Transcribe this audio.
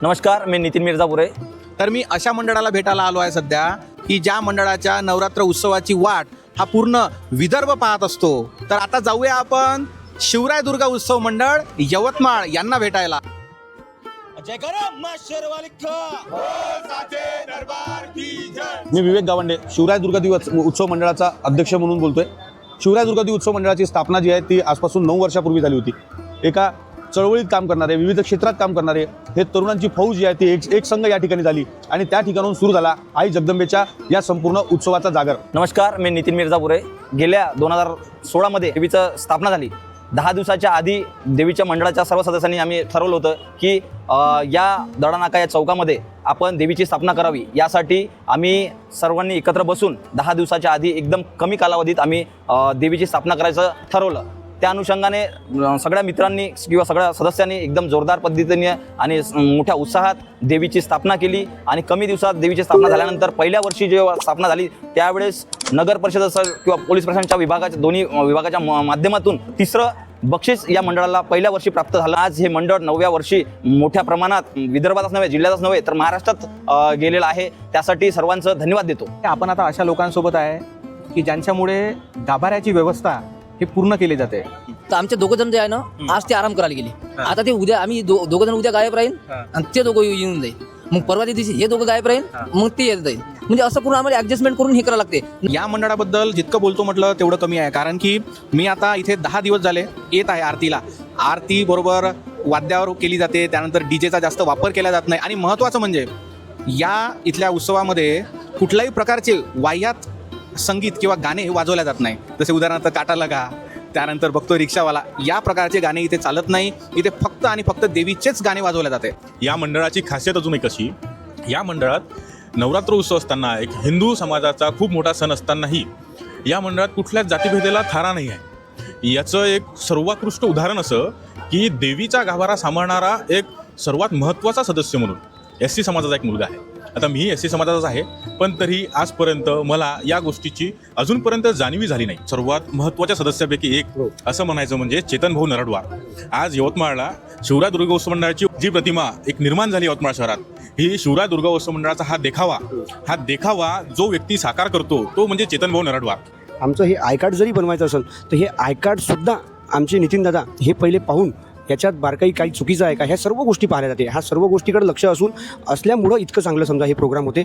नमस्कार, मी नितीन मिर्झापुरे. तर मी अशा मंडळाला भेटायला आलो आहे सध्या की ज्या मंडळाच्या नवरात्र उत्सवाची वाट हा पूर्ण विदर्भ पाहत असतो. तर आता जाऊया आपण शिवराय दुर्गा उत्सव मंडळ यवतमाळ यांना भेटायला. मी विवेक गावंडे, शिवराय दुर्गा उत्सव मंडळाचा अध्यक्ष म्हणून बोलतोय. शिवराय दुर्गा उत्सव मंडळाची स्थापना जी आहे ती आजपासून 9 वर्षापूर्वी झाली होती. एका चळवळीत काम करणारे, विविध क्षेत्रात काम करणारे हे तरुणांची फौज जी आहे ती एक संघ या ठिकाणी झाली आणि त्या ठिकाणाहून सुरू झाला आई जगदंबेच्या या संपूर्ण उत्सवाचा जागर. नमस्कार, मी नितीन मिर्झापुरे. गेल्या 2016मध्ये देवीचं स्थापना झाली. 10 दिवसाच्या आधी देवीच्या मंडळाच्या सर्व सदस्यांनी आम्ही ठरवलं होतं की या दडानाका या चौकामध्ये आपण देवीची स्थापना करावी. यासाठी आम्ही सर्वांनी एकत्र बसून 10 दिवसाच्या आधी एकदम कमी कालावधीत आम्ही देवीची स्थापना करायचं ठरवलं. त्या अनुषंगाने सगळ्या मित्रांनी किंवा सगळ्या सदस्यांनी एकदम जोरदार पद्धतीने आणि मोठ्या उत्साहात देवीची स्थापना केली. आणि कमी दिवसात देवीची स्थापना झाल्यानंतर पहिल्या वर्षी जेव्हा स्थापना झाली त्यावेळेस नगर परिषद असेल किंवा पोलीस प्रशासनाच्या विभागाच्या दोन्ही विभागाच्या माध्यमातून 3रं बक्षीस या मंडळाला पहिल्या वर्षी प्राप्त झालं. आज हे मंडळ 9व्या वर्षी मोठ्या प्रमाणात विदर्भातच नव्हे, जिल्ह्यातच नव्हे तर महाराष्ट्रात गेलेलं आहे. त्यासाठी सर्वांचं धन्यवाद देतो. आपण आता अशा लोकांसोबत आहे की ज्यांच्यामुळे गाभाऱ्याची व्यवस्था हे पूर्ण केली जाते. तर आमचे दोघं जण जे आहे ना आज ते आराम करायला गेले. आता ते उद्या आम्ही दोघं जण उद्या गायब राहील आणि ते दोघं येऊन जाईल. मग परवाच्या दिवशी हे दोघं गायब राहील, मग ते येत जाईल. म्हणजे असं करून आम्हाला ऍडजस्टमेंट करून हे करावं लागते. या मंडळाबद्दल जितकं बोलतो म्हटलं तेवढं कमी आहे. कारण की मी आता इथे 10 दिवस झाले येत आहे आरतीला. आरती बरोबर वाद्यावर केली जाते, त्यानंतर डीजेचा जास्त वापर केला जात नाही. आणि महत्त्वाचं म्हणजे या इथल्या उत्सवामध्ये कुठल्याही प्रकारचे वाह्यात संगीत किंवा गाणे वाजवल्या जात नाही. जसे उदाहरणार्थ काटा लगा, त्यानंतर बघतो रिक्षावाला, या प्रकारचे गाणे इथे चालत नाही. इथे फक्त आणि फक्त देवीचेच गाणे वाजवले जाते. या मंडळाची खासियत अजून एक अशी, या मंडळात नवरात्र उत्सव असताना एक हिंदू समाजाचा खूप मोठा सण असतानाही या मंडळात कुठल्याच जातीभेदेला थारा नाही आहे. याचं एक सर्वोत्कृष्ट उदाहरण असं की देवीचा गाभारा सांभाळणारा एक सर्वात महत्त्वाचा सदस्य म्हणून SC समाजाचा एक मुलगा आहे. आता मी SC समाजाचाच आहे, पण तरी आजपर्यंत मला या गोष्टीची अजूनपर्यंत जाणीव झाली नाही. सर्वात महत्त्वाच्या सदस्यापैकी एक असं म्हणायचं म्हणजे चेतन भाऊ नरडवार. आज यवतमाळला शिवराय दुर्गा उत्सव मंडळाची जी प्रतिमा एक निर्माण झाली यवतमाळ शहरात, ही शिवराय दुर्गा उत्सव मंडळाचा हा देखावा जो व्यक्ती साकार करतो तो म्हणजे चेतन भाऊ नरडवार. आमचं हे आय कार्ड जरी बनवायचं असेल तर हे आय कार्डसुद्धा आमचे नितीन दादा हे पहिले पाहून याच्यात बारकाई काही चुकीचं आहे का ह्या सर्व गोष्टी पाहिल्या जाते. ह्या सर्व गोष्टीकडे लक्ष असल्यामुळं इतकं चांगलं समजा हे प्रोग्राम होते.